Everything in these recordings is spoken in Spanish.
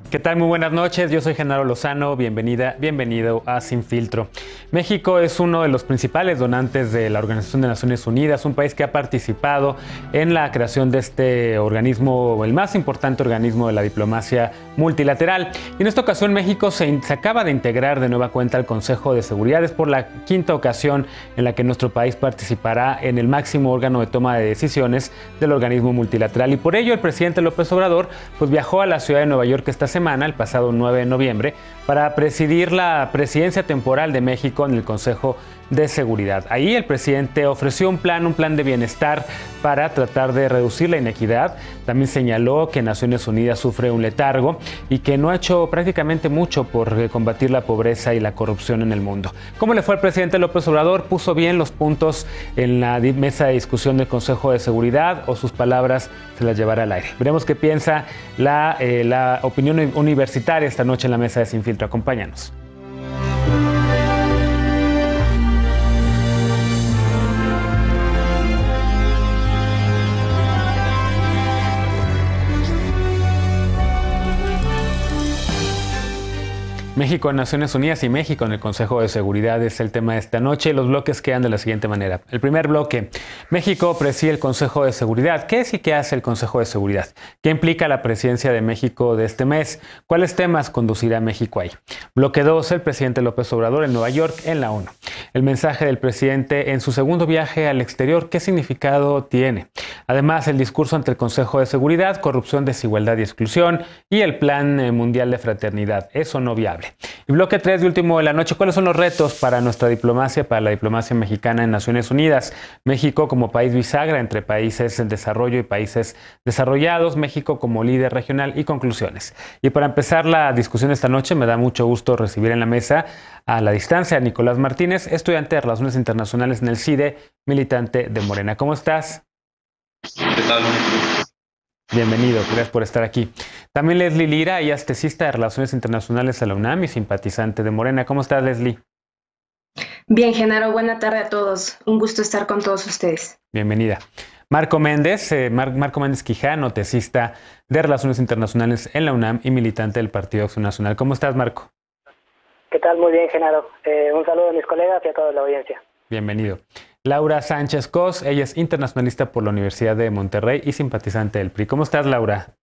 ¿Qué tal? Muy buenas noches, yo soy Genaro Lozano, bienvenido a Sin Filtro. México es uno de los principales donantes de la Organización de Naciones Unidas, un país que ha participado en la creación de este organismo, el más importante organismo de la diplomacia multilateral. Y en esta ocasión México se acaba de integrar de nueva cuenta al Consejo de Seguridad. Es por la quinta ocasión en la que nuestro país participará en el máximo órgano de toma de decisiones del organismo multilateral. Y por ello el presidente López Obrador viajó a la ciudad de Nueva York esta semana, el pasado 9 de noviembre, para presidir la presidencia temporal de México en el Consejo de Seguridad. Ahí el presidente ofreció un plan de bienestar para tratar de reducir la inequidad. También señaló que Naciones Unidas sufre un letargo y que no ha hecho prácticamente mucho por combatir la pobreza y la corrupción en el mundo. ¿Cómo le fue al presidente López Obrador? ¿Puso bien los puntos en la mesa de discusión del Consejo de Seguridad o sus palabras se las llevará al aire? Veremos qué piensa la opinión universitaria esta noche en la mesa de Sin Filtro. Acompáñanos. México en Naciones Unidas y México en el Consejo de Seguridad es el tema de esta noche. Los bloques quedan de la siguiente manera. El primer bloque: México preside el Consejo de Seguridad. ¿Qué es y qué hace el Consejo de Seguridad? ¿Qué implica la presidencia de México de este mes? ¿Cuáles temas conducirá México ahí? Bloque 2: el presidente López Obrador en Nueva York, en la ONU. El mensaje del presidente en su segundo viaje al exterior, ¿qué significado tiene? Además, el discurso ante el Consejo de Seguridad: corrupción, desigualdad y exclusión, y el Plan Mundial de Fraternidad, eso no viable. Y bloque 3 y último de la noche: ¿cuáles son los retos para nuestra diplomacia, para la diplomacia mexicana en Naciones Unidas? México como país bisagra entre países en desarrollo y países desarrollados, México como líder regional y conclusiones. Y para empezar la discusión esta noche, me da mucho gusto recibir en la mesa a la distancia a Nicolás Martínez, estudiante de Relaciones Internacionales en el CIDE, militante de Morena. ¿Cómo estás? ¿Qué tal? Bienvenido, gracias por estar aquí. También Leslie Lira, ella es tesista de Relaciones Internacionales a la UNAM y simpatizante de Morena. ¿Cómo estás, Leslie? Bien, Genaro, buena tarde a todos. Un gusto estar con todos ustedes. Bienvenida. Marco Méndez, Marco Méndez Quijano, tesista de Relaciones Internacionales en la UNAM y militante del Partido Acción Nacional. ¿Cómo estás, Marco? ¿Qué tal? Muy bien, Genaro. Un saludo a mis colegas y a toda la audiencia. Bienvenido. Laura Sánchez Cos, ella es internacionalista por la Universidad de Monterrey y simpatizante del PRI. ¿Cómo estás, Laura?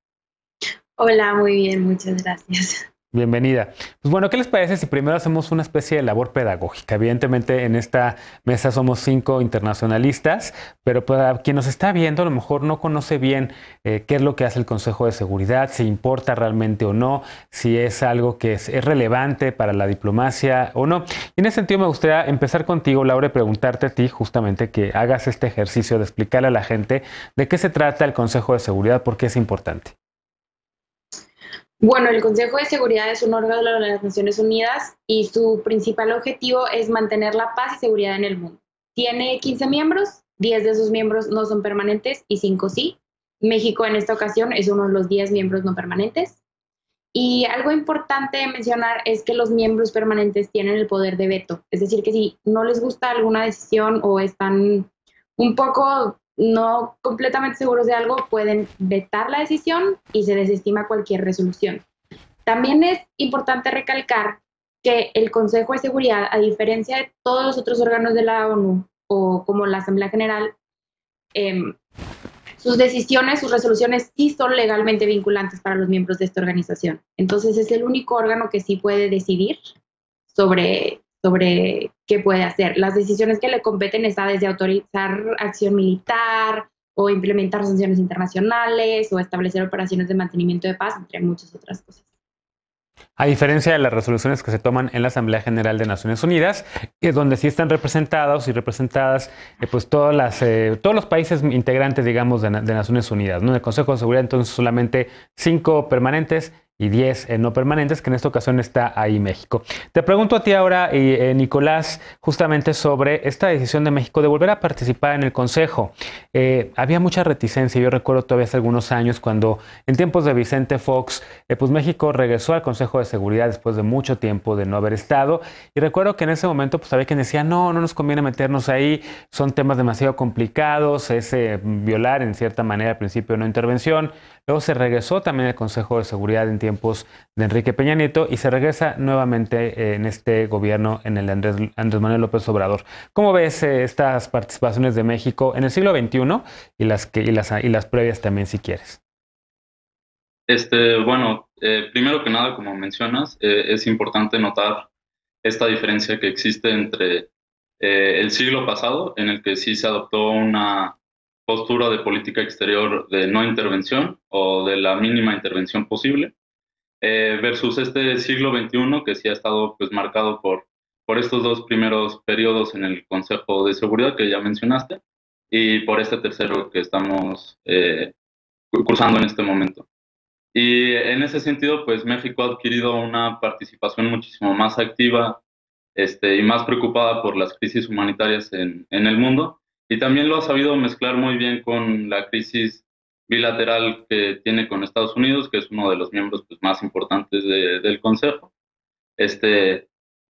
Hola, muy bien, muchas gracias. Bienvenida. Pues bueno, ¿qué les parece si primero hacemos una especie de labor pedagógica? Evidentemente en esta mesa somos 5 internacionalistas, pero para quien nos está viendo a lo mejor no conoce bien qué es lo que hace el Consejo de Seguridad, si importa realmente o no, si es algo que es relevante para la diplomacia o no. Y en ese sentido me gustaría empezar contigo, Laura, y preguntarte a ti justamente que hagas este ejercicio de explicarle a la gente de qué se trata el Consejo de Seguridad, por qué es importante. Bueno, el Consejo de Seguridad es un órgano de las Naciones Unidas y su principal objetivo es mantener la paz y seguridad en el mundo. Tiene 15 miembros, 10 de esos miembros no son permanentes y 5 sí. México en esta ocasión es uno de los 10 miembros no permanentes. Y algo importante mencionar es que los miembros permanentes tienen el poder de veto. Es decir, que si no les gusta alguna decisión o están un poco no completamente seguros de algo, pueden vetar la decisión y se desestima cualquier resolución. También es importante recalcar que el Consejo de Seguridad, a diferencia de todos los otros órganos de la ONU o como la Asamblea General, sus decisiones, sus resoluciones sí son legalmente vinculantes para los miembros de esta organización. Entonces es el único órgano que sí puede decidir sobre qué puede hacer. Las decisiones que le competen está desde autorizar acción militar o implementar sanciones internacionales o establecer operaciones de mantenimiento de paz, entre muchas otras cosas. A diferencia de las resoluciones que se toman en la Asamblea General de Naciones Unidas, donde sí están representados y representadas pues todos los países integrantes, digamos, de Naciones Unidas, ¿no? En el Consejo de Seguridad, entonces, solamente 5 permanentes y 10 no permanentes, que en esta ocasión está ahí México. Te pregunto a ti ahora, Nicolás, justamente sobre esta decisión de México de volver a participar en el Consejo. Había mucha reticencia, yo recuerdo todavía hace algunos años cuando en tiempos de Vicente Fox, pues México regresó al Consejo de Seguridad después de mucho tiempo de no haber estado, y recuerdo que en ese momento pues había quien decía, no nos conviene meternos ahí, son temas demasiado complicados, es violar en cierta manera el principio de no intervención. luego se regresó también al Consejo de Seguridad en tiempos de Enrique Peña Nieto y se regresa nuevamente en este gobierno, en el de Andrés Manuel López Obrador. ¿Cómo ves estas participaciones de México en el siglo XXI y las previas también, si quieres? Bueno, primero que nada, como mencionas, es importante notar esta diferencia que existe entre el siglo pasado, en el que sí se adoptó una postura de política exterior de no intervención o de la mínima intervención posible, versus este siglo XXI, que sí ha estado pues marcado por estos dos primeros periodos en el Consejo de Seguridad que ya mencionaste, y por este tercero que estamos cursando en este momento. Y en ese sentido, pues México ha adquirido una participación muchísimo más activa y más preocupada por las crisis humanitarias en el mundo, y también lo ha sabido mezclar muy bien con la crisis bilateral que tiene con Estados Unidos, que es uno de los miembros pues, más importantes del Consejo.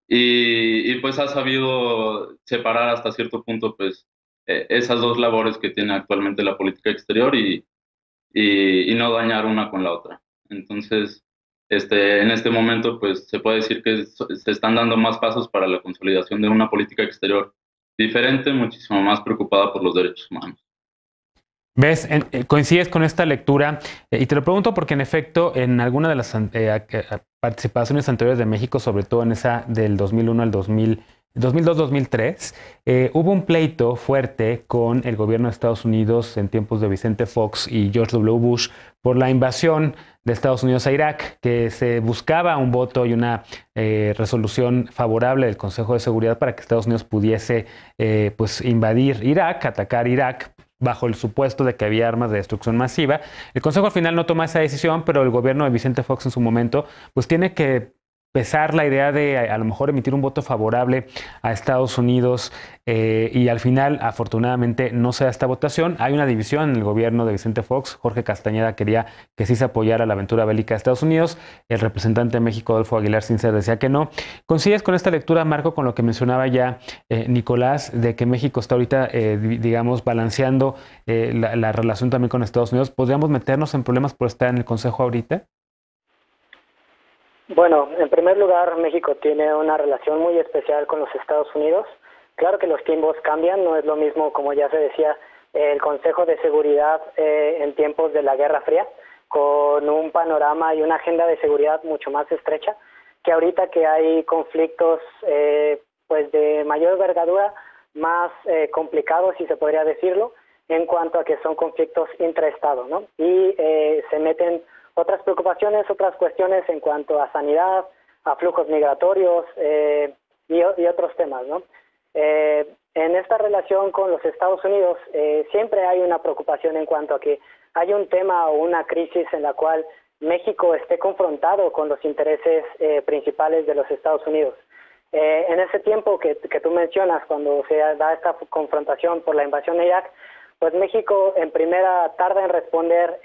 Y pues ha sabido separar hasta cierto punto pues, esas dos labores que tiene actualmente la política exterior y no dañar una con la otra. Entonces, en este momento, pues se puede decir que se están dando más pasos para la consolidación de una política exterior diferente, muchísimo más preocupada por los derechos humanos. ¿Ves? Coincides con esta lectura y te lo pregunto porque en efecto en alguna de las participaciones anteriores de México, sobre todo en esa del 2001 al 2002-2003, hubo un pleito fuerte con el gobierno de Estados Unidos en tiempos de Vicente Fox y George W. Bush por la invasión de Estados Unidos a Irak, que se buscaba un voto y una resolución favorable del Consejo de Seguridad para que Estados Unidos pudiese pues invadir Irak, atacar Irak, bajo el supuesto de que había armas de destrucción masiva. El Consejo al final no toma esa decisión, pero el gobierno de Vicente Fox en su momento pues tiene que pesar la idea de a lo mejor emitir un voto favorable a Estados Unidos y al final afortunadamente no se da esta votación. Hay una división en el gobierno de Vicente Fox. Jorge Castañeda quería que sí se apoyara la aventura bélica de Estados Unidos. El representante de México, Adolfo Aguilar Sincer, decía que no. ¿Coincides con esta lectura, Marco, con lo que mencionaba ya Nicolás, de que México está ahorita, digamos, balanceando la relación también con Estados Unidos? ¿Podríamos meternos en problemas por estar en el Consejo ahorita? Bueno, en primer lugar, México tiene una relación muy especial con los Estados Unidos. Claro que los tiempos cambian, no es lo mismo, como ya se decía, el Consejo de Seguridad en tiempos de la Guerra Fría, con un panorama y una agenda de seguridad mucho más estrecha, que ahorita que hay conflictos pues de mayor envergadura, más complicados, si se podría decirlo, en cuanto a que son conflictos intraestado, ¿no? Y se meten otras preocupaciones, otras cuestiones en cuanto a sanidad, a flujos migratorios y otros temas, ¿no? En esta relación con los Estados Unidos siempre hay una preocupación en cuanto a que hay un tema o una crisis en la cual México esté confrontado con los intereses principales de los Estados Unidos. En ese tiempo que tú mencionas, cuando se da esta confrontación por la invasión de Irak, pues México en primera tarda en responder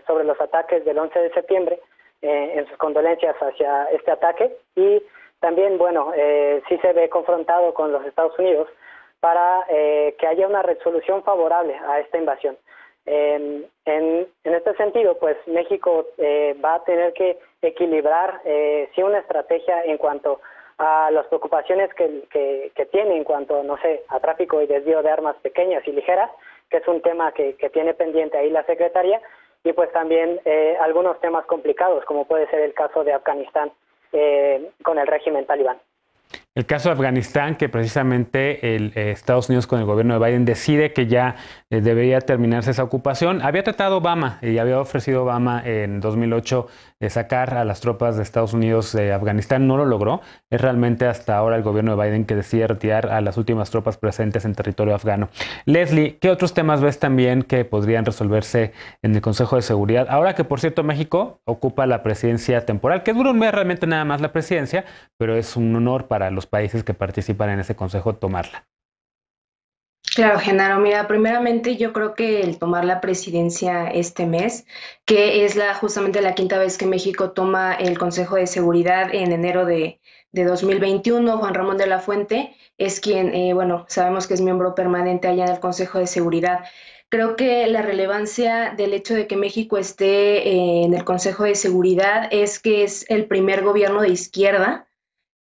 sobre los ataques del 11 de septiembre, en sus condolencias hacia este ataque, y también, bueno, sí se ve confrontado con los Estados Unidos para que haya una resolución favorable a esta invasión. En este sentido, pues México va a tener que equilibrar sí una estrategia en cuanto a las preocupaciones que tiene en cuanto, no sé, a tráfico y desvío de armas pequeñas y ligeras, que es un tema que tiene pendiente ahí la Secretaría, y pues también algunos temas complicados, como puede ser el caso de Afganistán con el régimen talibán. El caso de Afganistán, que precisamente Estados Unidos con el gobierno de Biden decide que ya debería terminarse esa ocupación. Había tratado Obama y había ofrecido Obama en 2008 sacar a las tropas de Estados Unidos de Afganistán. No lo logró. Es realmente hasta ahora el gobierno de Biden que decide retirar a las últimas tropas presentes en territorio afgano. Leslie, ¿qué otros temas ves también que podrían resolverse en el Consejo de Seguridad? Ahora que, por cierto, México ocupa la presidencia temporal, que dura un mes realmente nada más la presidencia, pero es un honor para los países que participan en ese consejo tomarla. Claro, Genaro, mira, primeramente yo creo que el tomar la presidencia este mes, que es justamente la quinta vez que México toma el Consejo de Seguridad en enero de 2021, Juan Ramón de la Fuente es quien, bueno, sabemos que es miembro permanente allá en el Consejo de Seguridad. Creo que la relevancia del hecho de que México esté en el Consejo de Seguridad es que es el primer gobierno de izquierda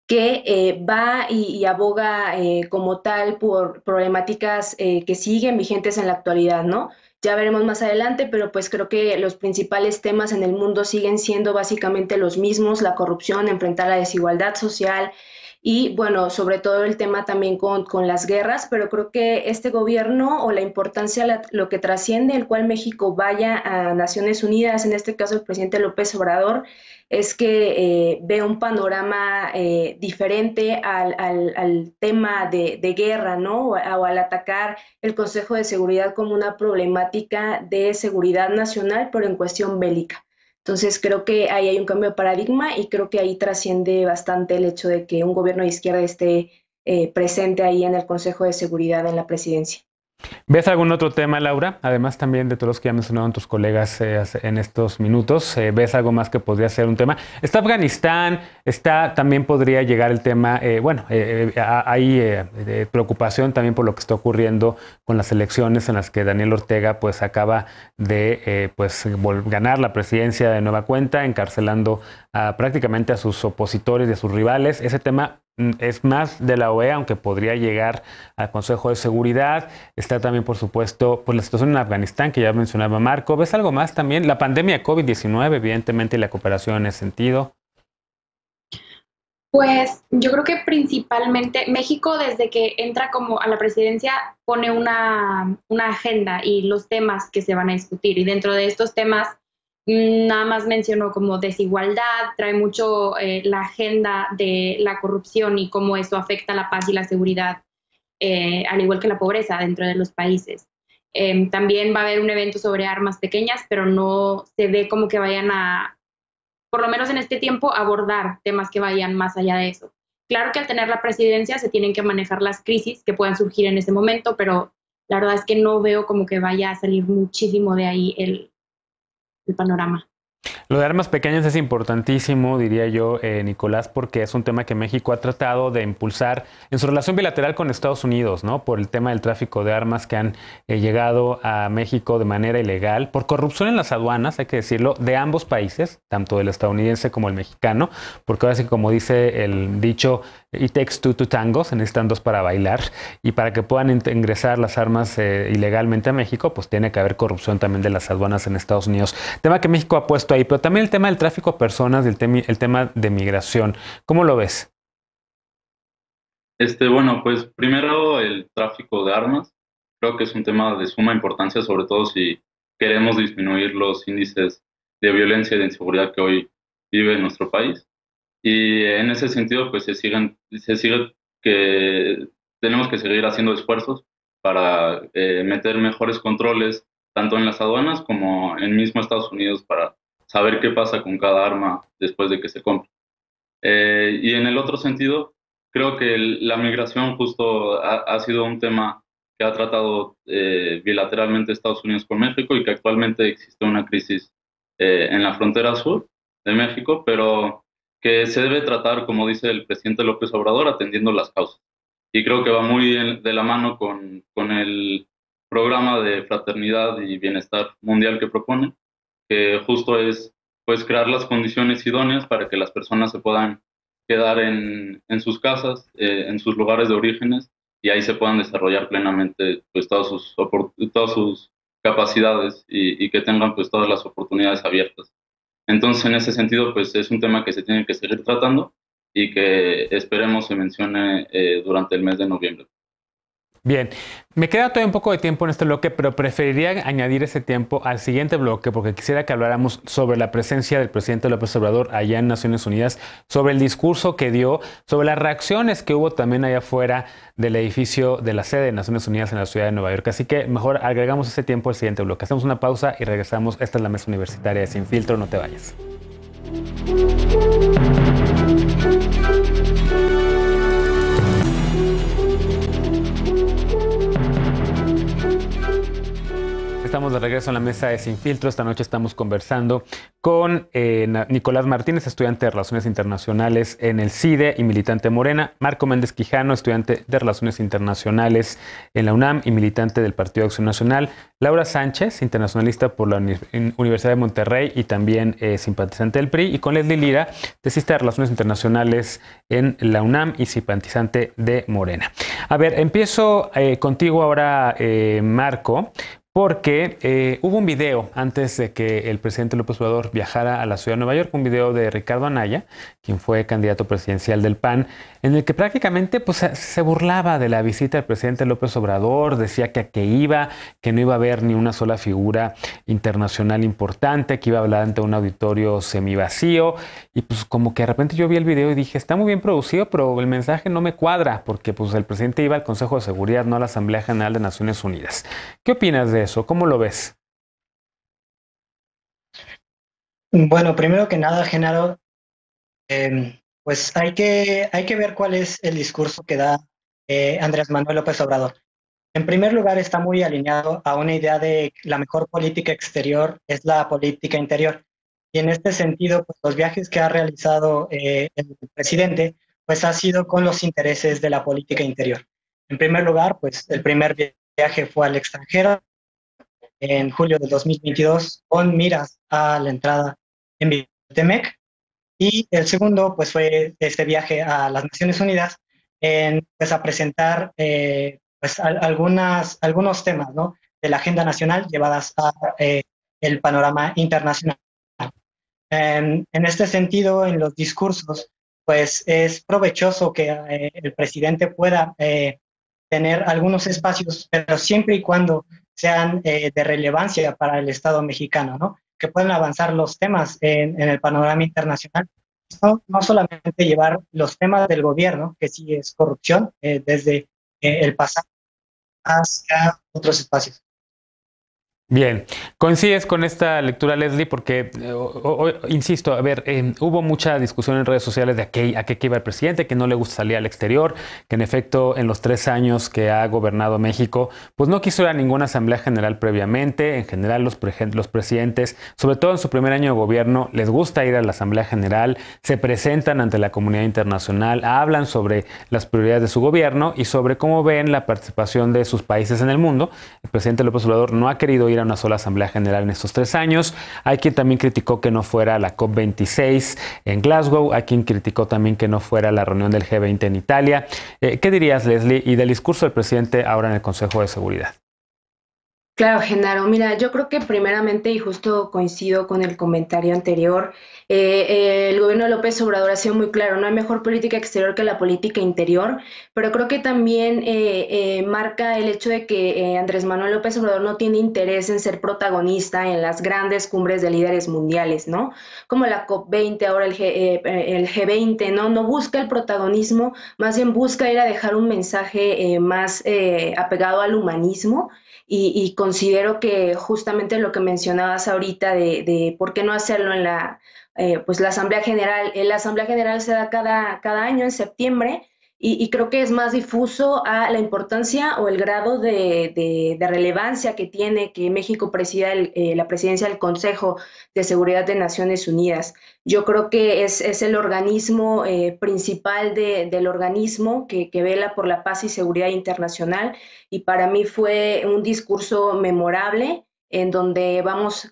que va y aboga como tal por problemáticas que siguen vigentes en la actualidad, ¿no? Ya veremos más adelante, pero pues creo que los principales temas en el mundo siguen siendo básicamente los mismos: la corrupción, enfrentar la desigualdad social y, bueno, sobre todo el tema también con las guerras, pero creo que este gobierno o la importancia, lo que trasciende el cual México vaya a Naciones Unidas, en este caso el presidente López Obrador, es que ve un panorama diferente al tema de guerra, ¿no? O al atacar el Consejo de Seguridad como una problemática de seguridad nacional, pero en cuestión bélica. Entonces creo que ahí hay un cambio de paradigma y creo que ahí trasciende bastante el hecho de que un gobierno de izquierda esté presente ahí en el Consejo de Seguridad en la presidencia. ¿Ves algún otro tema, Laura? Además también de todos los que ya mencionaron tus colegas en estos minutos, ¿ves algo más que podría ser un tema? Está Afganistán, también podría llegar el tema, hay preocupación también por lo que está ocurriendo con las elecciones en las que Daniel Ortega pues acaba de ganar la presidencia de nueva cuenta, encarcelando prácticamente a sus opositores y a sus rivales. Ese tema es más de la OEA, aunque podría llegar al Consejo de Seguridad. Está también, por supuesto, pues la situación en Afganistán, que ya mencionaba Marco. ¿Ves algo más también? La pandemia de COVID-19, evidentemente, y la cooperación en ese sentido. Pues yo creo que principalmente México, desde que entra como a la presidencia, pone una agenda y los temas que se van a discutir. Y dentro de estos temas, nada más mencionó como desigualdad, trae mucho la agenda de la corrupción y cómo eso afecta la paz y la seguridad, al igual que la pobreza dentro de los países. También va a haber un evento sobre armas pequeñas, pero no se ve como que vayan a, por lo menos en este tiempo, abordar temas que vayan más allá de eso. Claro que al tener la presidencia se tienen que manejar las crisis que puedan surgir en ese momento, pero la verdad es que no veo como que vaya a salir muchísimo de ahí el panorama. Lo de armas pequeñas es importantísimo, diría yo, Nicolás, porque es un tema que México ha tratado de impulsar en su relación bilateral con Estados Unidos, ¿no? Por el tema del tráfico de armas que han llegado a México de manera ilegal, por corrupción en las aduanas, hay que decirlo, de ambos países, tanto el estadounidense como el mexicano, porque ahora sí, como dice el dicho, it takes two to tango, se necesitan dos para bailar, y para que puedan ingresar las armas ilegalmente a México, pues tiene que haber corrupción también de las aduanas en Estados Unidos. Tema que México ha puesto ahí, pero también el tema del tráfico de personas, el tema de migración. ¿Cómo lo ves? Bueno, pues primero el tráfico de armas. Creo que es un tema de suma importancia, sobre todo si queremos disminuir los índices de violencia y de inseguridad que hoy vive en nuestro país. Y en ese sentido, pues se sigue que tenemos que seguir haciendo esfuerzos para meter mejores controles tanto en las aduanas como en mismo Estados Unidos para saber qué pasa con cada arma después de que se compre. Y en el otro sentido, creo que la migración justo ha sido un tema que ha tratado bilateralmente Estados Unidos con México y que actualmente existe una crisis en la frontera sur de México, pero que se debe tratar, como dice el presidente López Obrador, atendiendo las causas. Y creo que va muy de la mano con el programa de fraternidad y bienestar mundial que propone, que justo es pues crear las condiciones idóneas para que las personas se puedan quedar en sus casas, en sus lugares de orígenes, y ahí se puedan desarrollar plenamente pues todas sus capacidades y que tengan pues todas las oportunidades abiertas. Entonces, en ese sentido, pues es un tema que se tiene que seguir tratando y que esperemos se mencione durante el mes de noviembre. Bien, me queda todavía un poco de tiempo en este bloque, pero preferiría añadir ese tiempo al siguiente bloque porque quisiera que habláramos sobre la presencia del presidente López Obrador allá en Naciones Unidas, sobre el discurso que dio, sobre las reacciones que hubo también allá afuera del edificio de la sede de Naciones Unidas en la ciudad de Nueva York. Así que mejor agregamos ese tiempo al siguiente bloque. Hacemos una pausa y regresamos. Esta es la mesa universitaria de Sin Filtro, no te vayas. Estamos estamos de regreso en la mesa de Sin Filtro. Esta noche estamos conversando con Nicolás Martínez, estudiante de Relaciones Internacionales en el CIDE y militante de Morena, Marco Méndez Quijano, estudiante de Relaciones Internacionales en la UNAM y militante del Partido Acción Nacional, Laura Sánchez, internacionalista por la Universidad de Monterrey y también simpatizante del PRI, y con Leslie Lira, tesista de Relaciones Internacionales en la UNAM y simpatizante de Morena. A ver, empiezo contigo ahora, Marco, porque hubo un video antes de que el presidente López Obrador viajara a la ciudad de Nueva York, un video de Ricardo Anaya, quien fue candidato presidencial del PAN, en el que prácticamente pues, se burlaba de la visita del presidente López Obrador, decía que a qué iba, que no iba a haber ni una sola figura internacional importante, que iba a hablar ante un auditorio semivacío, y pues como que de repente yo vi el video y dije, está muy bien producido, pero el mensaje no me cuadra, porque pues el presidente iba al Consejo de Seguridad, no a la Asamblea General de Naciones Unidas. ¿Qué opinas de eso? ¿Cómo lo ves? Bueno, primero que nada, Genaro, pues hay que ver cuál es el discurso que da Andrés Manuel López Obrador. En primer lugar, está muy alineado a una idea de que la mejor política exterior es la política interior. Y en este sentido, pues, los viajes que ha realizado el presidente, pues ha sido con los intereses de la política interior. En primer lugar, pues el primer viaje fue al extranjero en julio de 2022 con miras a la entrada en Temec, y el segundo pues fue este viaje a las Naciones Unidas pues a presentar pues algunos temas, ¿no?, de la agenda nacional llevadas a el panorama internacional. En este sentido, en los discursos, pues es provechoso que el presidente pueda tener algunos espacios, pero siempre y cuando sean de relevancia para el Estado mexicano, ¿no?, que puedan avanzar los temas en el panorama internacional. No solamente llevar los temas del gobierno, que sí es corrupción, desde el pasado hacia otros espacios. Bien, coincides con esta lectura, Leslie, porque, insisto, a ver, hubo mucha discusión en redes sociales de a qué iba el presidente, que no le gusta salir al exterior, que en efecto en los 3 años que ha gobernado México, pues no quiso ir a ninguna asamblea general previamente. En general los presidentes, sobre todo en su primer año de gobierno, les gusta ir a la asamblea general, se presentan ante la comunidad internacional, hablan sobre las prioridades de su gobierno y sobre cómo ven la participación de sus países en el mundo. El presidente López Obrador no ha querido ir a una sola asamblea general en estos 3 años. Hay quien también criticó que no fuera la COP26 en Glasgow, hay quien criticó también que no fuera la reunión del G20 en Italia. ¿Qué dirías, Leslie, y del discurso del presidente ahora en el Consejo de Seguridad? Claro, Genaro. Mira, yo creo que primeramente, y justo coincido con el comentario anterior, el gobierno de López Obrador ha sido muy claro, no hay mejor política exterior que la política interior, pero creo que también marca el hecho de que Andrés Manuel López Obrador no tiene interés en ser protagonista en las grandes cumbres de líderes mundiales, ¿no? Como la COP20, ahora el G20, ¿no? No busca el protagonismo, más bien busca ir a dejar un mensaje más apegado al humanismo. Y considero que justamente lo que mencionabas ahorita de por qué no hacerlo en pues la Asamblea General. La Asamblea General se da cada año en septiembre y creo que es más difuso a la importancia o el grado de relevancia que tiene que México presida la presidencia del Consejo de Seguridad de Naciones Unidas. Yo creo que es el organismo principal del organismo que vela por la paz y seguridad internacional, y para mí fue un discurso memorable en donde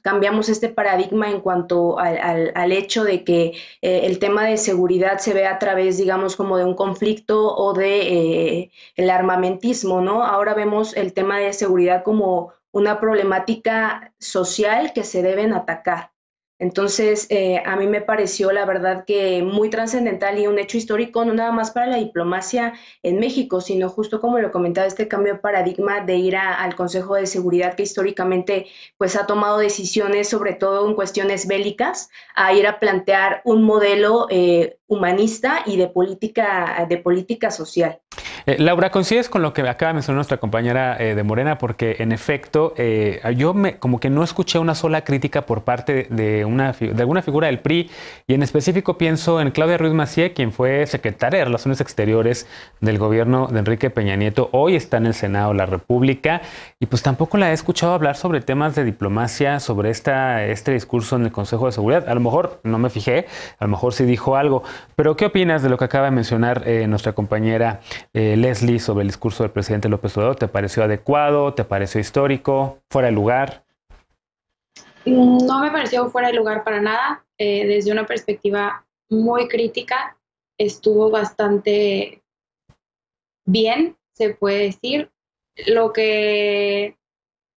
cambiamos este paradigma en cuanto al hecho de que el tema de seguridad se ve a través, digamos, como de un conflicto o de el armamentismo, ¿no? Ahora vemos el tema de seguridad como una problemática social que se deben atacar. Entonces, a mí me pareció, la verdad, que muy trascendental y un hecho histórico, no nada más para la diplomacia en México, sino justo como lo comentaba, este cambio de paradigma de ir al Consejo de Seguridad, que históricamente pues ha tomado decisiones, sobre todo en cuestiones bélicas, a ir a plantear un modelo humanista y de política social. Laura, ¿coincides con lo que acaba de mencionar nuestra compañera de Morena? Porque en efecto, como que no escuché una sola crítica por parte de alguna figura del PRI, y en específico pienso en Claudia Ruiz Massieu, quien fue secretaria de Relaciones Exteriores del gobierno de Enrique Peña Nieto, hoy está en el Senado de la República, y pues tampoco la he escuchado hablar sobre temas de diplomacia, sobre este discurso en el Consejo de Seguridad. A lo mejor no me fijé, a lo mejor sí dijo algo, pero ¿qué opinas de lo que acaba de mencionar nuestra compañera Leslie sobre el discurso del presidente López Obrador? ¿Te pareció adecuado? ¿Te pareció histórico? ¿Fuera de lugar? No me pareció fuera de lugar para nada. Desde una perspectiva muy crítica, estuvo bastante bien, se puede decir.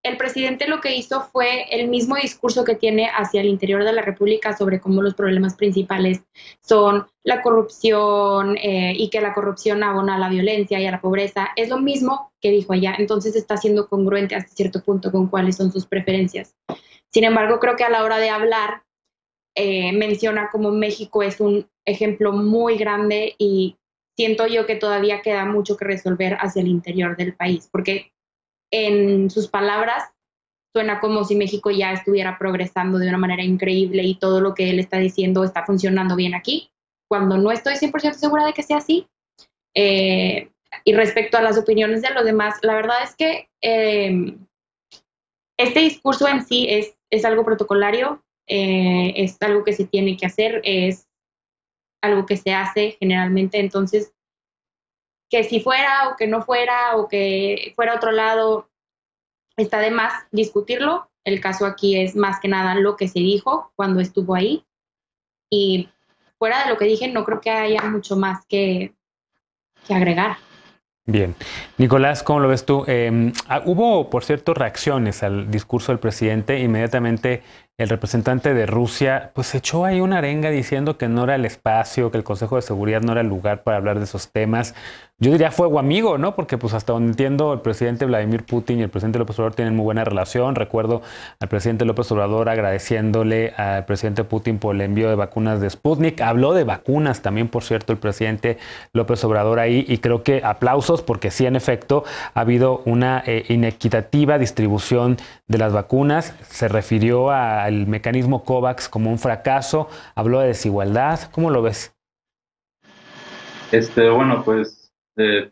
El presidente lo que hizo fue el mismo discurso que tiene hacia el interior de la República sobre cómo los problemas principales son la corrupción y que la corrupción abona a la violencia y a la pobreza. Es lo mismo que dijo allá, entonces está siendo congruente hasta cierto punto con cuáles son sus preferencias. Sin embargo, creo que a la hora de hablar menciona como México es un ejemplo muy grande y siento yo que todavía queda mucho que resolver hacia el interior del país, porque en sus palabras suena como si México ya estuviera progresando de una manera increíble y todo lo que él está diciendo está funcionando bien aquí, cuando no estoy 100% segura de que sea así. Y respecto a las opiniones de los demás, la verdad es que este discurso en sí es algo protocolario, es algo que se tiene que hacer, es algo que se hace generalmente, entonces que si fuera o que no fuera o que fuera a otro lado, está de más discutirlo. El caso aquí es más que nada lo que se dijo cuando estuvo ahí. Y fuera de lo que dije, no creo que haya mucho más que agregar. Bien. Nicolás, ¿cómo lo ves tú? Hubo, por cierto, reacciones al discurso del presidente. Inmediatamente el representante de Rusia pues echó ahí una arenga diciendo que no era el espacio, que el Consejo de Seguridad no era el lugar para hablar de esos temas. Yo diría fuego amigo, ¿no? Porque pues hasta donde entiendo, el presidente Vladimir Putin y el presidente López Obrador tienen muy buena relación. Recuerdo al presidente López Obrador agradeciéndole al presidente Putin por el envío de vacunas de Sputnik. Habló de vacunas también, por cierto, el presidente López Obrador ahí, y creo que aplausos porque sí, en efecto, ha habido una inequitativa distribución de las vacunas. Se refirió al mecanismo COVAX como un fracaso, habló de desigualdad. ¿Cómo lo ves? Bueno, pues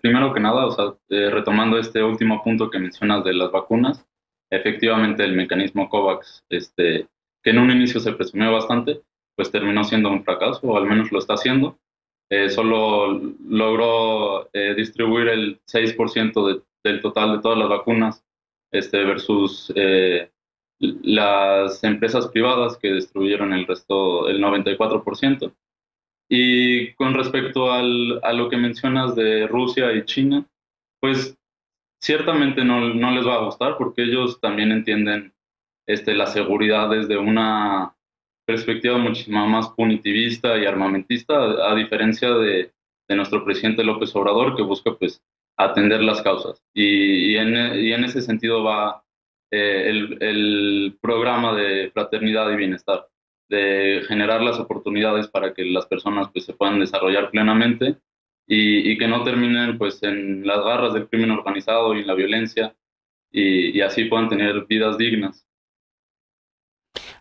primero que nada, retomando este último punto que mencionas de las vacunas, efectivamente el mecanismo COVAX, que en un inicio se presumió bastante, pues terminó siendo un fracaso, o al menos lo está haciendo. Solo logró distribuir el 6% del total de todas las vacunas, versus las empresas privadas que distribuyeron el resto, el 94%. Y con respecto a lo que mencionas de Rusia y China, pues ciertamente no les va a gustar, porque ellos también entienden la seguridad desde una perspectiva muchísimo más punitivista y armamentista, a diferencia de nuestro presidente López Obrador, que busca pues atender las causas. Y en ese sentido va el programa de fraternidad y bienestar, de generar las oportunidades para que las personas pues se puedan desarrollar plenamente y que no terminen pues en las garras del crimen organizado y en la violencia, y así puedan tener vidas dignas.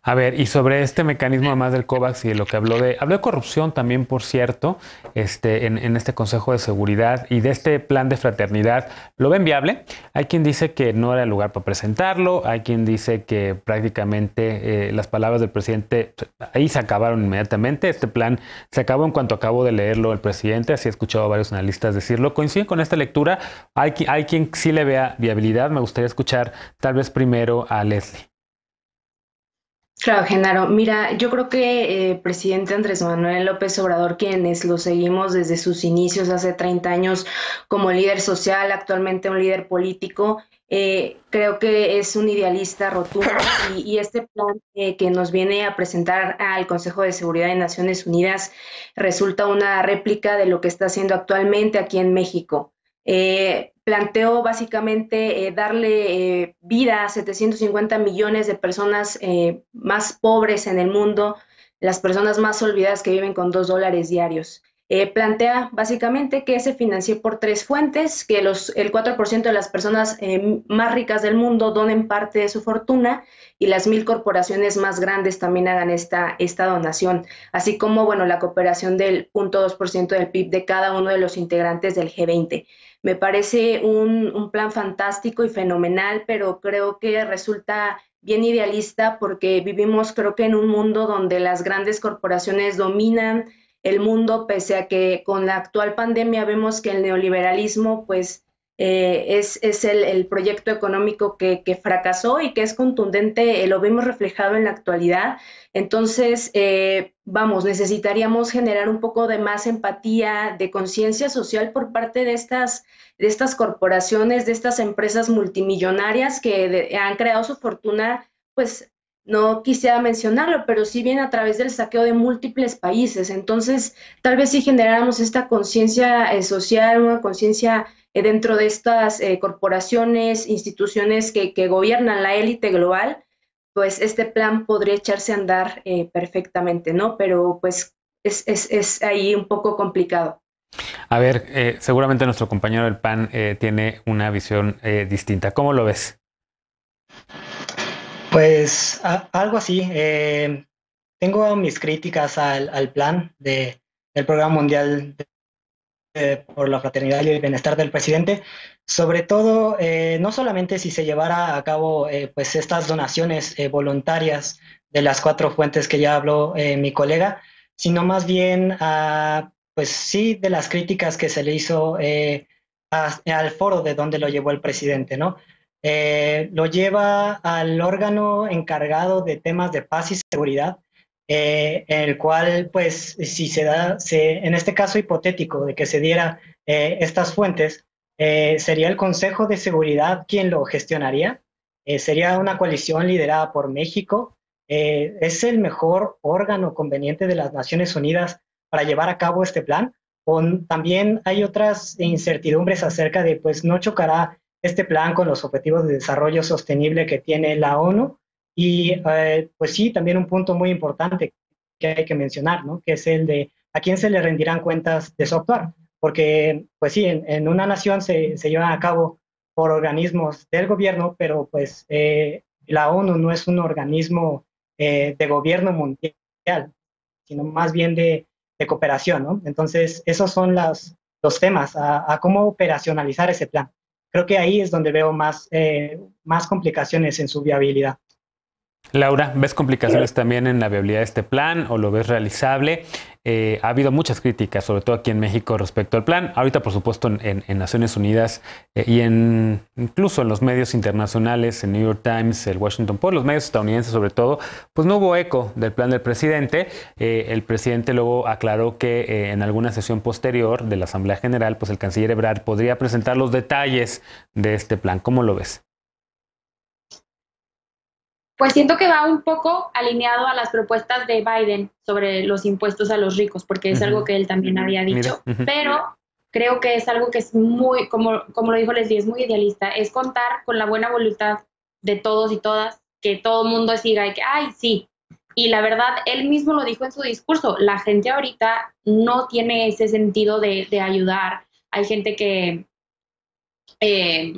A ver, y sobre este mecanismo además del COVAX y de lo que habló de corrupción también, por cierto, en este Consejo de Seguridad y de este plan de fraternidad, ¿lo ven viable? Hay quien dice que no era el lugar para presentarlo, hay quien dice que prácticamente las palabras del presidente ahí se acabaron inmediatamente. Este plan se acabó en cuanto acabó de leerlo el presidente, así he escuchado a varios analistas decirlo. ¿Coinciden con esta lectura? Hay quien sí le vea viabilidad. Me gustaría escuchar tal vez primero a Leslie. Claro, Genaro. Mira, yo creo que el presidente Andrés Manuel López Obrador, quienes lo seguimos desde sus inicios hace 30 años como líder social, actualmente un líder político, creo que es un idealista rotundo y este plan que nos viene a presentar al Consejo de Seguridad de Naciones Unidas resulta una réplica de lo que está haciendo actualmente aquí en México. Planteó básicamente darle vida a 750 millones de personas más pobres en el mundo, las personas más olvidadas que viven con $2 diarios. plantea básicamente que se financie por 3 fuentes, que el 4% de las personas más ricas del mundo donen parte de su fortuna y las 1,000 corporaciones más grandes también hagan esta donación, así como, bueno, la cooperación del 0.2% del PIB de cada uno de los integrantes del G20. Me parece un plan fantástico y fenomenal, pero creo que resulta bien idealista porque vivimos, creo que en un mundo donde las grandes corporaciones dominan el mundo, pese a que con la actual pandemia vemos que el neoliberalismo pues es el proyecto económico que fracasó y que es contundente, lo vemos reflejado en la actualidad. Entonces, vamos, necesitaríamos generar un poco de más empatía, de conciencia social por parte de estas corporaciones, de estas empresas multimillonarias que han creado su fortuna, pues no quisiera mencionarlo, pero sí bien a través del saqueo de múltiples países. Entonces, tal vez si generáramos esta conciencia social, una conciencia dentro de estas corporaciones, instituciones que gobiernan la élite global, pues este plan podría echarse a andar perfectamente, ¿no? Pero pues es ahí un poco complicado. A ver, seguramente nuestro compañero del PAN tiene una visión distinta. ¿Cómo lo ves? Pues algo así. Tengo mis críticas al plan del Programa Mundial por la Fraternidad y el Bienestar del presidente, sobre todo no solamente si se llevara a cabo pues estas donaciones voluntarias de las 4 fuentes que ya habló mi colega, sino más bien pues sí de las críticas que se le hizo al foro de donde lo llevó el presidente, ¿no? Lo lleva al órgano encargado de temas de paz y seguridad, en el cual, pues, si en este caso hipotético de que se diera estas fuentes, sería el Consejo de Seguridad quien lo gestionaría, sería una coalición liderada por México, es el mejor órgano conveniente de las Naciones Unidas para llevar a cabo este plan, o también hay otras incertidumbres acerca de, pues, no chocará este plan con los objetivos de desarrollo sostenible que tiene la ONU. Y pues sí, también un punto muy importante que hay que mencionar, ¿no? Que es el de a quién se le rendirán cuentas de su actuar. Porque, pues sí, en una nación se llevan a cabo por organismos del gobierno, pero pues la ONU no es un organismo de gobierno mundial, sino más bien de cooperación, ¿no? Entonces, esos son los temas, a cómo operacionalizar ese plan. Creo que ahí es donde veo más complicaciones en su viabilidad. Laura, ¿ves complicaciones también en la viabilidad de este plan o lo ves realizable? Ha habido muchas críticas, sobre todo aquí en México, respecto al plan. Ahorita, por supuesto, en Naciones Unidas y incluso en los medios internacionales, en New York Times, el Washington Post, los medios estadounidenses sobre todo, pues no hubo eco del plan del presidente. El presidente luego aclaró que en alguna sesión posterior de la Asamblea General, pues el canciller Ebrard podría presentar los detalles de este plan. ¿Cómo lo ves? Pues siento que va un poco alineado a las propuestas de Biden sobre los impuestos a los ricos, porque es algo que él también había dicho, pero creo que es algo que es muy, como lo dijo Leslie, es muy idealista, es contar con la buena voluntad de todos y todas, que todo el mundo siga y que, ay, sí. Y la verdad, él mismo lo dijo en su discurso, la gente ahorita no tiene ese sentido de ayudar. Hay gente que hay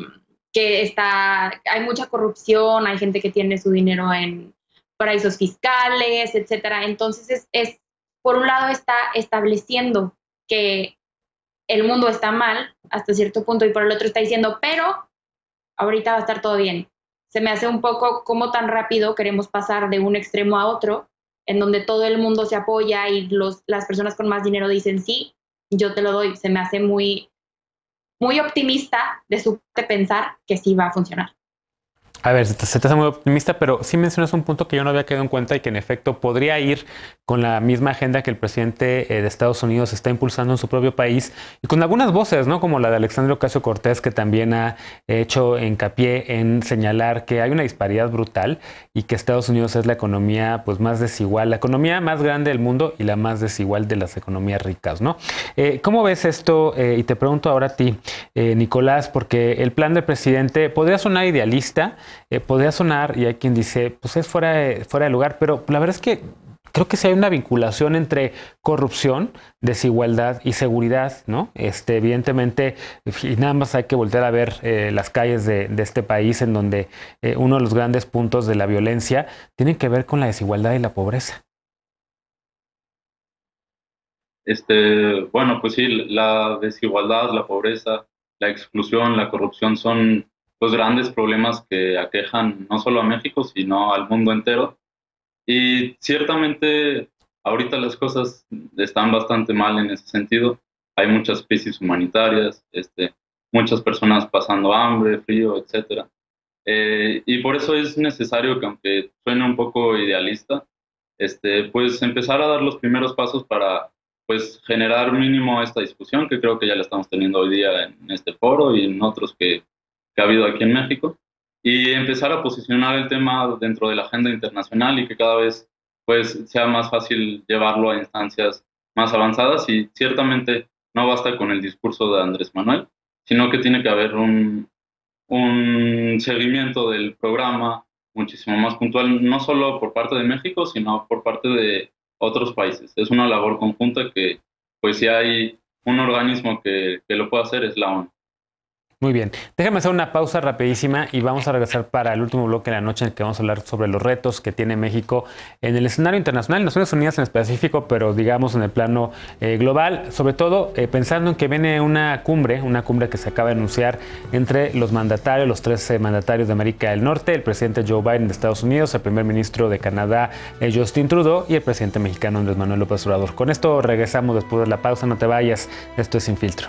mucha corrupción, hay gente que tiene su dinero en paraísos fiscales, etcétera. Entonces, por un lado está estableciendo que el mundo está mal hasta cierto punto y por el otro está diciendo, pero ahorita va a estar todo bien. Se me hace un poco como tan rápido queremos pasar de un extremo a otro, en donde todo el mundo se apoya y las personas con más dinero dicen, sí, yo te lo doy. Se me hace muy optimista de su parte pensar que sí va a funcionar. A ver, se te hace muy optimista, pero sí mencionas un punto que yo no había quedado en cuenta y que en efecto podría ir con la misma agenda que el presidente de Estados Unidos está impulsando en su propio país y con algunas voces, ¿no? Como la de Alexandria Ocasio-Cortez, que también ha hecho hincapié en señalar que hay una disparidad brutal y que Estados Unidos es la economía pues más desigual, la economía más grande del mundo y la más desigual de las economías ricas, ¿no? ¿Cómo ves esto? Y te pregunto ahora a ti, Nicolás, porque el plan del presidente podría sonar idealista, podría sonar, y hay quien dice, pues es fuera de lugar, pero la verdad es que creo que sí hay una vinculación entre corrupción, desigualdad y seguridad, ¿no? Evidentemente, y nada más hay que voltear a ver las calles de este país en donde uno de los grandes puntos de la violencia tiene que ver con la desigualdad y la pobreza. Bueno, pues sí, la desigualdad, la pobreza, la exclusión, la corrupción son pues grandes problemas que aquejan no solo a México, sino al mundo entero. Y ciertamente ahorita las cosas están bastante mal en ese sentido. Hay muchas crisis humanitarias, muchas personas pasando hambre, frío, etcétera. Y por eso es necesario que, aunque suene un poco idealista, pues empezar a dar los primeros pasos para pues generar mínimo esta discusión, que creo que ya la estamos teniendo hoy día en este foro y en otros que ha habido aquí en México, y empezar a posicionar el tema dentro de la agenda internacional y que cada vez pues sea más fácil llevarlo a instancias más avanzadas. Y ciertamente no basta con el discurso de Andrés Manuel, sino que tiene que haber un seguimiento del programa muchísimo más puntual, no solo por parte de México, sino por parte de otros países. Es una labor conjunta que, pues si hay un organismo que lo puede hacer, es la ONU. Muy bien, déjame hacer una pausa rapidísima y vamos a regresar para el último bloque de la noche en el que vamos a hablar sobre los retos que tiene México en el escenario internacional, Naciones Unidas en específico, pero digamos en el plano global, sobre todo pensando en que viene una cumbre que se acaba de anunciar entre los mandatarios, los 13 mandatarios de América del Norte, el presidente Joe Biden de Estados Unidos, el primer ministro de Canadá, Justin Trudeau, y el presidente mexicano Andrés Manuel López Obrador. Con esto regresamos después de la pausa, no te vayas, esto es Sin Filtro.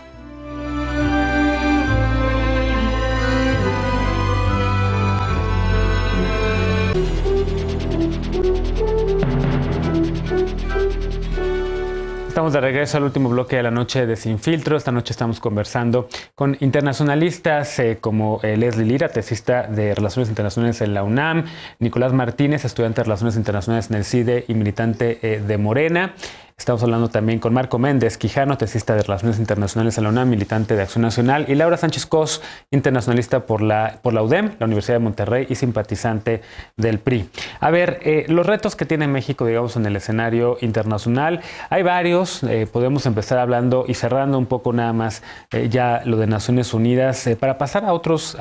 Estamos de regreso al último bloque de la noche de Sin Filtro. Esta noche estamos conversando con internacionalistas como Leslie Lira, tesista de Relaciones Internacionales en la UNAM, Nicolás Martínez, estudiante de Relaciones Internacionales en el CIDE y militante de Morena. Estamos hablando también con Marco Méndez Quijano, tesista de Relaciones Internacionales en la UNAM, militante de Acción Nacional, y Laura Sánchez Cos, internacionalista por la UDEM, la Universidad de Monterrey, y simpatizante del PRI. A ver, los retos que tiene México, digamos, en el escenario internacional, hay varios. Podemos empezar hablando y cerrando un poco nada más ya lo de Naciones Unidas para pasar a otros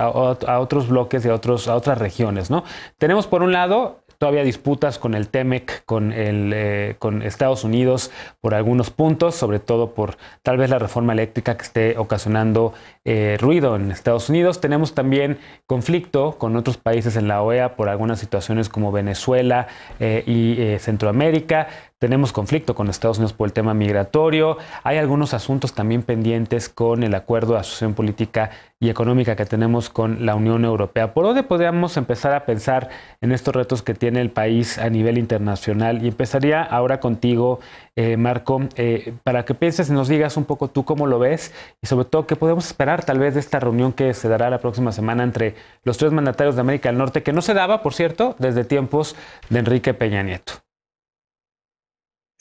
bloques y a otras regiones, ¿no? Tenemos por un lado todavía disputas con el TEMEC, con Estados Unidos por algunos puntos, sobre todo por tal vez la reforma eléctrica que esté ocasionando ruido en Estados Unidos. Tenemos también conflicto con otros países en la OEA por algunas situaciones como Venezuela y Centroamérica. Tenemos conflicto con Estados Unidos por el tema migratorio. Hay algunos asuntos también pendientes con el acuerdo de asociación política y económica que tenemos con la Unión Europea. ¿Por dónde podríamos empezar a pensar en estos retos que tiene el país a nivel internacional? Y empezaría ahora contigo, Marco, para que pienses y nos digas un poco tú cómo lo ves y sobre todo qué podemos esperar tal vez de esta reunión que se dará la próxima semana entre los tres mandatarios de América del Norte, que no se daba, por cierto, desde tiempos de Enrique Peña Nieto.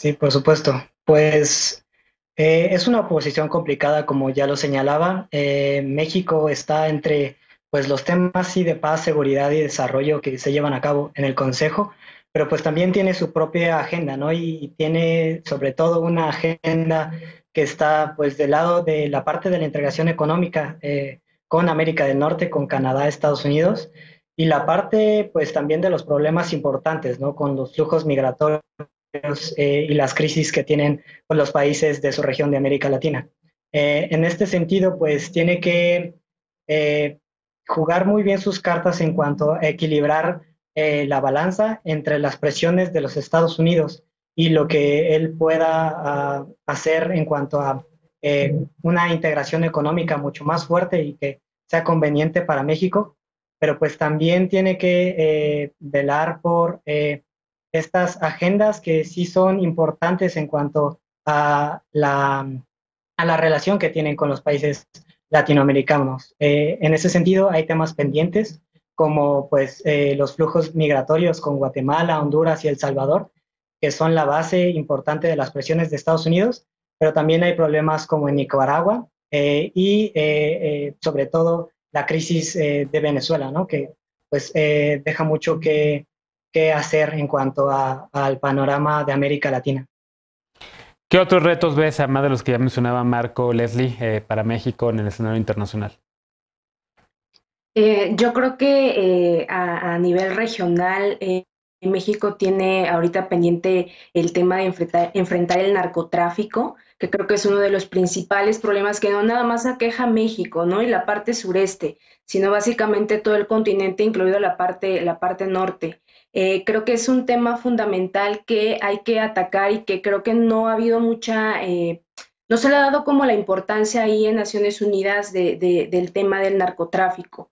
Sí, por supuesto. Pues es una posición complicada, como ya lo señalaba. México está entre pues, los temas sí, de paz, seguridad y desarrollo que se llevan a cabo en el Consejo, pero pues también tiene su propia agenda, ¿no? Y tiene sobre todo una agenda que está pues del lado de la parte de la integración económica con América del Norte, con Canadá, Estados Unidos, y la parte pues también de los problemas importantes, ¿no? Con los flujos migratorios y las crisis que tienen pues, los países de su región de América Latina. En este sentido, pues tiene que jugar muy bien sus cartas en cuanto a equilibrar la balanza entre las presiones de los Estados Unidos y lo que él pueda hacer en cuanto a una integración económica mucho más fuerte y que sea conveniente para México, pero pues también tiene que velar por estas agendas que sí son importantes en cuanto a la relación que tienen con los países latinoamericanos. En ese sentido, hay temas pendientes como pues, los flujos migratorios con Guatemala, Honduras y El Salvador, que son la base importante de las presiones de Estados Unidos, pero también hay problemas como en Nicaragua y sobre todo la crisis de Venezuela, ¿no? Que pues, deja mucho que qué hacer en cuanto al panorama de América Latina. ¿Qué otros retos ves, además de los que ya mencionaba Marco, Leslie, para México en el escenario internacional? Yo creo que a nivel regional, México tiene ahorita pendiente el tema de enfrentar el narcotráfico, que creo que es uno de los principales problemas que no nada más aqueja a México, ¿no? Y la parte sureste, sino básicamente todo el continente, incluido la parte norte. Creo que es un tema fundamental que hay que atacar y que creo que no ha habido no se le ha dado como la importancia ahí en Naciones Unidas del tema del narcotráfico.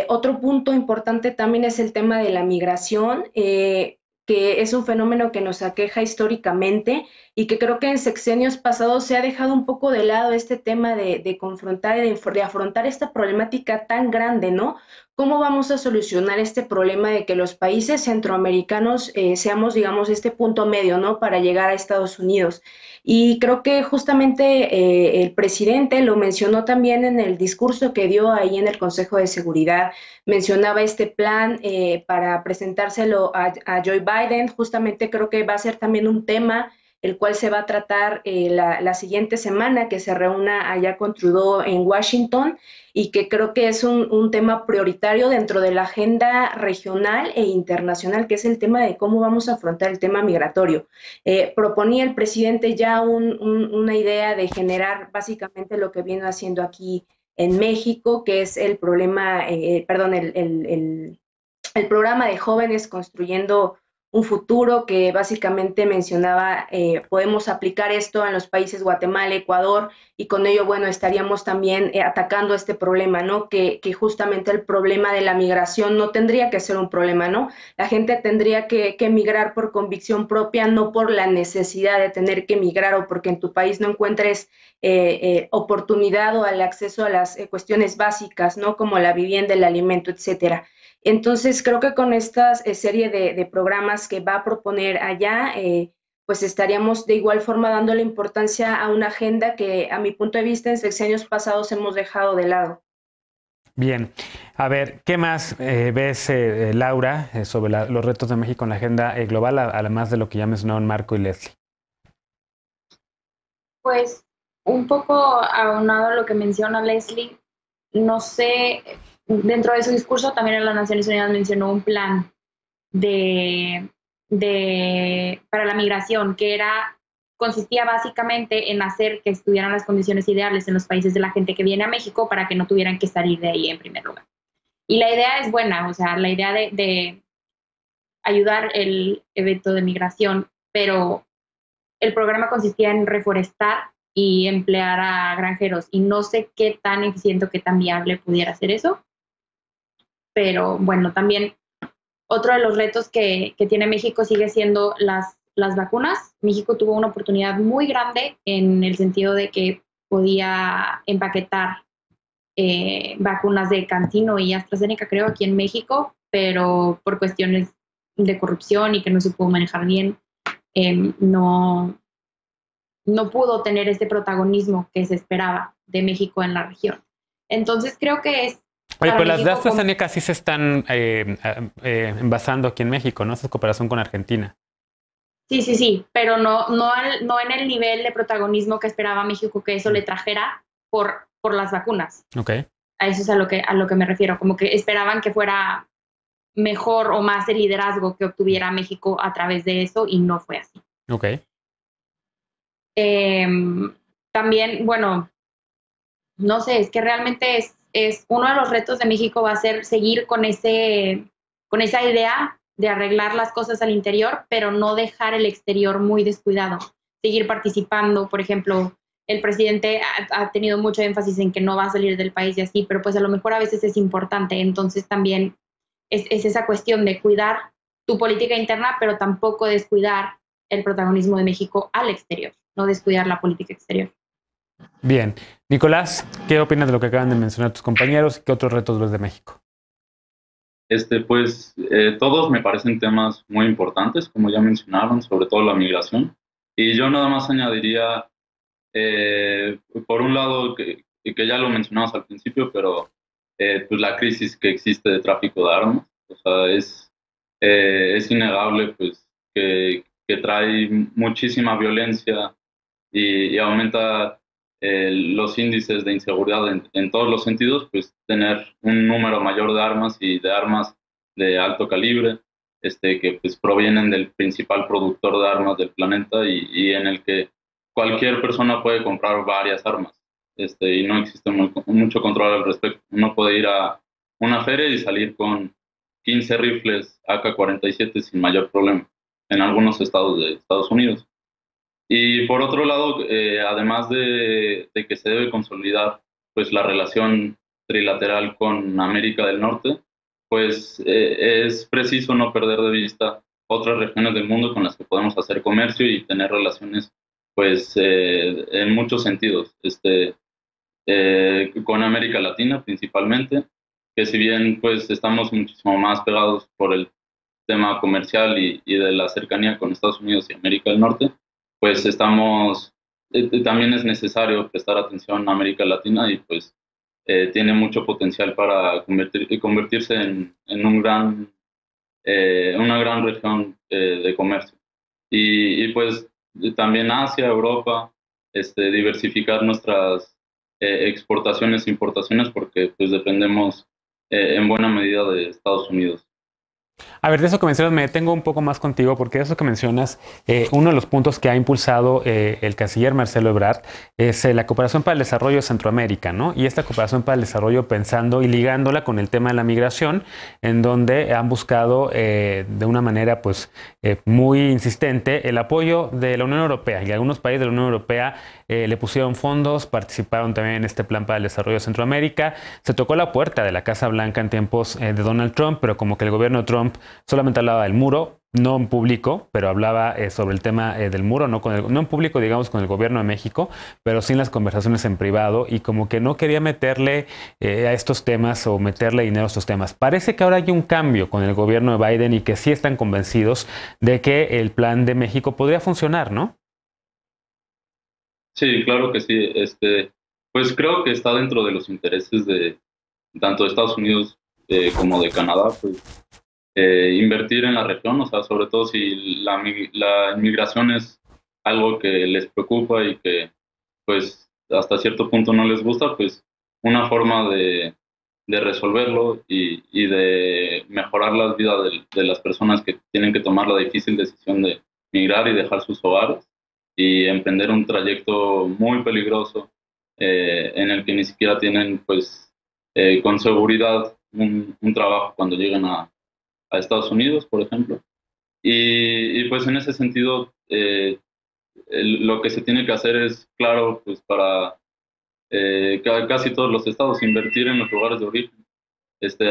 Otro punto importante también es el tema de la migración, que es un fenómeno que nos aqueja históricamente y que creo que en sexenios pasados se ha dejado un poco de lado este tema de confrontar y de afrontar esta problemática tan grande, ¿no? ¿Cómo vamos a solucionar este problema de que los países centroamericanos seamos, digamos, este punto medio, ¿no? Para llegar a Estados Unidos. Y creo que justamente el presidente lo mencionó también en el discurso que dio ahí en el Consejo de Seguridad. Mencionaba este plan para presentárselo a Joe Biden. Justamente creo que va a ser también un tema el cual se va a tratar la siguiente semana que se reúna allá con Trudeau en Washington y que creo que es un tema prioritario dentro de la agenda regional e internacional, que es el tema de cómo vamos a afrontar el tema migratorio. Proponía el presidente ya una idea de generar básicamente lo que viene haciendo aquí en México, que es el problema, perdón, el programa de jóvenes construyendo un futuro que básicamente mencionaba, podemos aplicar esto en los países Guatemala, Ecuador, y con ello, bueno, estaríamos también atacando este problema, ¿no? Que justamente el problema de la migración no tendría que ser un problema, ¿no? La gente tendría que migrar por convicción propia, no por la necesidad de tener que migrar o porque en tu país no encuentres oportunidad o al acceso a las cuestiones básicas, ¿no? Como la vivienda, el alimento, etcétera. Entonces, creo que con esta serie de programas que va a proponer allá, pues estaríamos de igual forma dando la importancia a una agenda que, a mi punto de vista, en sexenios pasados hemos dejado de lado. Bien, a ver, ¿qué más ves, Laura, sobre los retos de México en la agenda global, además de lo que ya mencionaron Marco y Leslie? Pues un poco aunado a lo que menciona Leslie, no sé, dentro de su discurso también en las Naciones Unidas mencionó un plan para la migración que consistía básicamente en hacer que estuvieran las condiciones ideales en los países de la gente que viene a México para que no tuvieran que salir de ahí en primer lugar. Y la idea es buena, o sea, la idea de ayudar el evento de migración, pero el programa consistía en reforestar y emplear a granjeros y no sé qué tan eficiente o qué tan viable pudiera ser eso. Pero bueno, también otro de los retos que tiene México sigue siendo las vacunas. México tuvo una oportunidad muy grande en el sentido de que podía empaquetar vacunas de CanSino y AstraZeneca, creo, aquí en México, pero por cuestiones de corrupción y que no se pudo manejar bien, no pudo tener este protagonismo que se esperaba de México en la región. Entonces creo que es... Oye, pues las de AstraZeneca sí se están envasando aquí en México, ¿no? Esa es cooperación con Argentina. Sí, pero no en el nivel de protagonismo que esperaba México que eso le trajera por las vacunas. Okay. A eso es a lo que me refiero, como que esperaban que fuera mejor o más el liderazgo que obtuviera México a través de eso y no fue así. Okay. También, bueno, no sé, es que realmente es uno de los retos de México va a ser seguir con esa idea de arreglar las cosas al interior, pero no dejar el exterior muy descuidado. Seguir participando, por ejemplo, el presidente ha tenido mucho énfasis en que no va a salir del país y así, pero pues a lo mejor a veces es importante. Entonces también es esa cuestión de cuidar tu política interna, pero tampoco descuidar el protagonismo de México al exterior, no descuidar la política exterior. Bien. Nicolás, ¿qué opinas de lo que acaban de mencionar tus compañeros y qué otros retos ves de México? Pues todos me parecen temas muy importantes, como ya mencionaron, sobre todo la migración. Y yo nada más añadiría, por un lado, que ya lo mencionamos al principio, pero pues la crisis que existe de tráfico de armas. O sea, es es innegable pues, que trae muchísima violencia y aumenta los índices de inseguridad en todos los sentidos, pues tener un número mayor de armas y de armas de alto calibre, que pues provienen del principal productor de armas del planeta y en el que cualquier persona puede comprar varias armas, y no existe mucho control al respecto. Uno puede ir a una feria y salir con 15 rifles AK-47 sin mayor problema en algunos estados de Estados Unidos. Y por otro lado, además de que se debe consolidar pues, la relación trilateral con América del Norte, pues es preciso no perder de vista otras regiones del mundo con las que podemos hacer comercio y tener relaciones pues, en muchos sentidos. Con América Latina principalmente, que si bien pues, estamos muchísimo más pegados por el tema comercial y de la cercanía con Estados Unidos y América del Norte, pues también es necesario prestar atención a América Latina y pues tiene mucho potencial para convertirse en una gran región de comercio. Y pues también Asia, Europa, diversificar nuestras exportaciones e importaciones porque pues dependemos en buena medida de Estados Unidos. A ver, de eso que mencionas, me detengo un poco más contigo, porque de eso que mencionas, uno de los puntos que ha impulsado el canciller Marcelo Ebrard es la cooperación para el desarrollo de Centroamérica, ¿no? Y esta cooperación para el desarrollo pensando y ligándola con el tema de la migración, en donde han buscado de una manera pues muy insistente el apoyo de la Unión Europea, y algunos países de la Unión Europea le pusieron fondos, participaron también en este plan para el desarrollo de Centroamérica. Se tocó la puerta de la Casa Blanca en tiempos de Donald Trump, pero como que el gobierno de Trump solamente hablaba del muro, no en público, pero hablaba sobre el tema del muro, no en público, digamos, con el gobierno de México, pero sí en las conversaciones en privado, y como que no quería meterle a estos temas o meterle dinero a estos temas. Parece que ahora hay un cambio con el gobierno de Biden y que sí están convencidos de que el plan de México podría funcionar, ¿no? Sí, claro que sí. Pues creo que está dentro de los intereses de tanto de Estados Unidos como de Canadá, pues invertir en la región, o sea, sobre todo si la inmigración es algo que les preocupa y que pues hasta cierto punto no les gusta, pues una forma de resolverlo y de mejorar la vida de las personas que tienen que tomar la difícil decisión de migrar y dejar sus hogares y emprender un trayecto muy peligroso en el que ni siquiera tienen pues con seguridad un trabajo cuando llegan a Estados Unidos, por ejemplo. Pues en ese sentido, lo que se tiene que hacer es, claro, pues para casi todos los estados, invertir en los lugares de origen.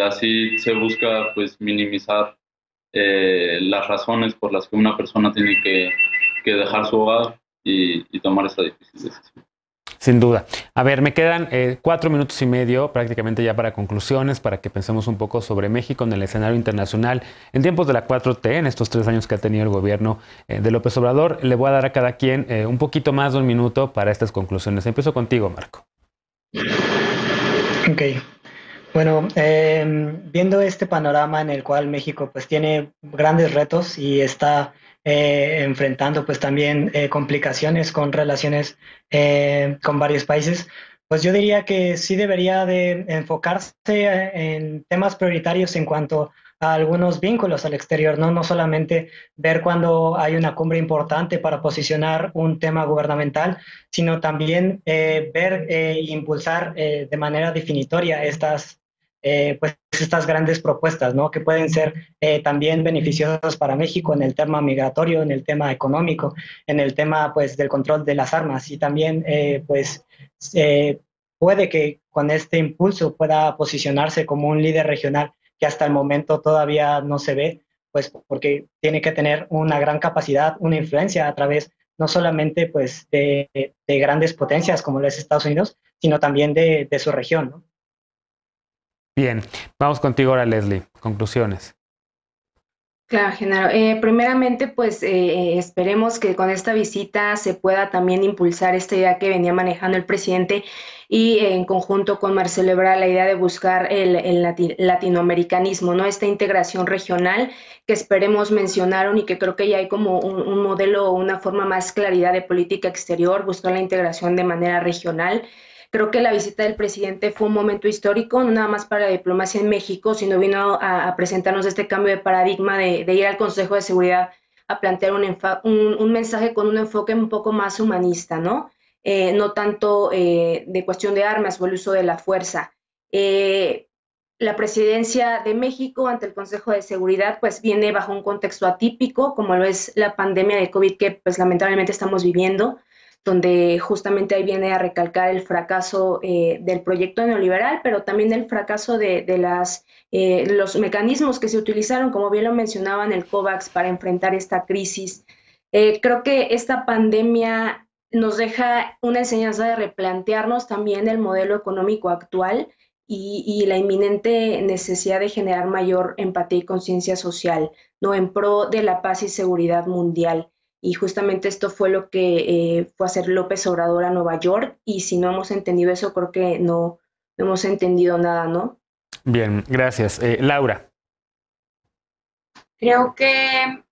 Así se busca pues minimizar las razones por las que una persona tiene que dejar su hogar y tomar esa difícil decisión. Sin duda. A ver, me quedan 4 minutos y medio prácticamente ya para conclusiones, para que pensemos un poco sobre México en el escenario internacional. En tiempos de la 4T, en estos 3 años que ha tenido el gobierno de López Obrador, le voy a dar a cada quien un poquito más de un minuto para estas conclusiones. Empiezo contigo, Marco. Ok. Bueno, viendo este panorama en el cual México pues tiene grandes retos y está enfrentando pues también complicaciones con relaciones con varios países, pues yo diría que sí debería de enfocarse en temas prioritarios en cuanto a algunos vínculos al exterior, ¿no? No solamente ver cuando hay una cumbre importante para posicionar un tema gubernamental, sino también ver e impulsar de manera definitoria pues estas grandes propuestas, ¿no? Que pueden ser también beneficiosas para México en el tema migratorio, en el tema económico, en el tema pues del control de las armas, y también puede que con este impulso pueda posicionarse como un líder regional que hasta el momento todavía no se ve, pues porque tiene que tener una gran capacidad, una influencia a través no solamente pues de grandes potencias como lo es Estados Unidos, sino también de su región, ¿no? Bien, vamos contigo ahora, Leslie. Conclusiones. Claro, Genaro. Primeramente, pues esperemos que con esta visita se pueda también impulsar esta idea que venía manejando el presidente y en conjunto con Marcelo Ebrard la idea de buscar el latinoamericanismo, ¿no? Esta integración regional que esperemos mencionaron y que creo que ya hay como un modelo o una forma más claridad de política exterior, buscar la integración de manera regional. Creo que la visita del presidente fue un momento histórico, no nada más para la diplomacia en México, sino vino a presentarnos este cambio de paradigma de ir al Consejo de Seguridad a plantear un mensaje con un enfoque un poco más humanista, ¿no? No tanto de cuestión de armas o el uso de la fuerza. La presidencia de México ante el Consejo de Seguridad pues viene bajo un contexto atípico, como lo es la pandemia de COVID que pues lamentablemente estamos viviendo, donde justamente ahí viene a recalcar el fracaso del proyecto neoliberal, pero también el fracaso de los mecanismos que se utilizaron, como bien lo mencionaban, el COVAX para enfrentar esta crisis. Creo que esta pandemia nos deja una enseñanza de replantearnos también el modelo económico actual y la inminente necesidad de generar mayor empatía y conciencia social, ¿no? En pro de la paz y seguridad mundial. Y justamente esto fue lo que fue a hacer López Obrador a Nueva York. Y si no hemos entendido eso, creo que no hemos entendido nada, ¿no? Bien, gracias. Laura. Creo que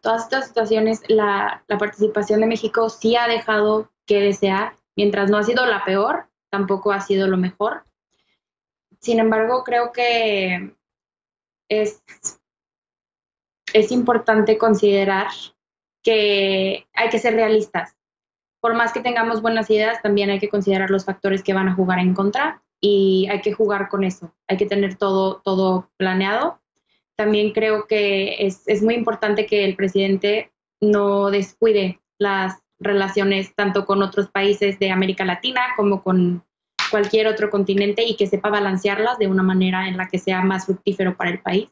todas estas situaciones, la participación de México sí ha dejado que desear. Mientras no ha sido la peor, tampoco ha sido lo mejor. Sin embargo, creo que es importante considerar que hay que ser realistas. Por más que tengamos buenas ideas, también hay que considerar los factores que van a jugar en contra y hay que jugar con eso. Hay que tener todo planeado. También creo que es muy importante que el presidente no descuide las relaciones tanto con otros países de América Latina como con cualquier otro continente y que sepa balancearlas de una manera en la que sea más fructífero para el país.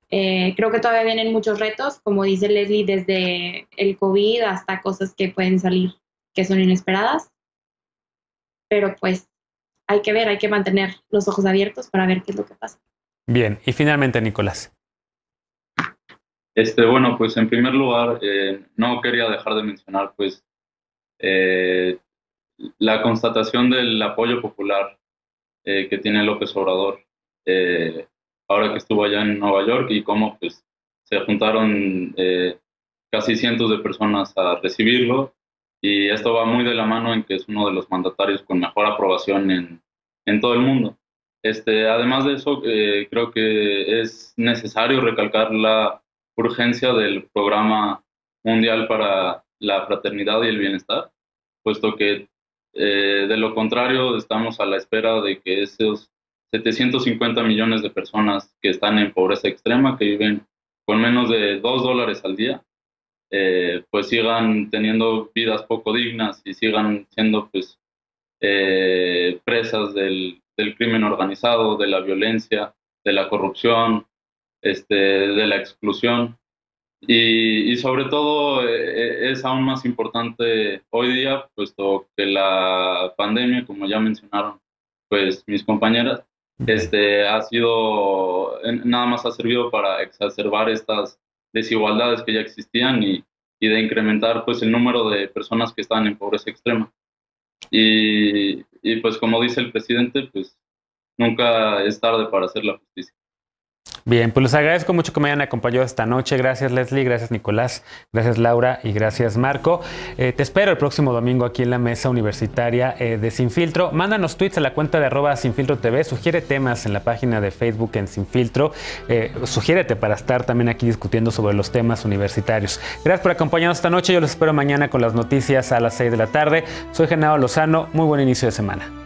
Creo que todavía vienen muchos retos, como dice Leslie, desde el COVID hasta cosas que pueden salir que son inesperadas. Pero pues hay que ver, hay que mantener los ojos abiertos para ver qué es lo que pasa. Bien, y finalmente Nicolás. Bueno, pues en primer lugar, no quería dejar de mencionar pues la constatación del apoyo popular que tiene López Obrador ahora que estuvo allá en Nueva York y cómo pues se juntaron casi cientos de personas a recibirlo, y esto va muy de la mano en que es uno de los mandatarios con mejor aprobación en todo el mundo. Además de eso, creo que es necesario recalcar la urgencia del Programa Mundial para la Fraternidad y el Bienestar, puesto que de lo contrario estamos a la espera de que esos 750 millones de personas que están en pobreza extrema, que viven con menos de $2 al día, pues sigan teniendo vidas poco dignas y sigan siendo pues presas del crimen organizado, de la violencia, de la corrupción, de la exclusión. Y sobre todo es aún más importante hoy día, puesto que la pandemia, como ya mencionaron pues mis compañeras, nada más ha servido para exacerbar estas desigualdades que ya existían y de incrementar pues el número de personas que están en pobreza extrema. Y pues como dice el presidente, pues nunca es tarde para hacer la justicia. Bien, pues les agradezco mucho que me hayan acompañado esta noche. Gracias Leslie, gracias Nicolás, gracias Laura y gracias Marco. Te espero el próximo domingo aquí en la mesa universitaria de Sin Filtro. Mándanos tweets a la cuenta de @SinFiltroTV, sugiere temas en la página de Facebook en Sin Filtro, sugiérete para estar también aquí discutiendo sobre los temas universitarios. Gracias por acompañarnos esta noche, yo los espero mañana con las noticias a las 6 de la tarde. Soy Genaro Lozano, muy buen inicio de semana.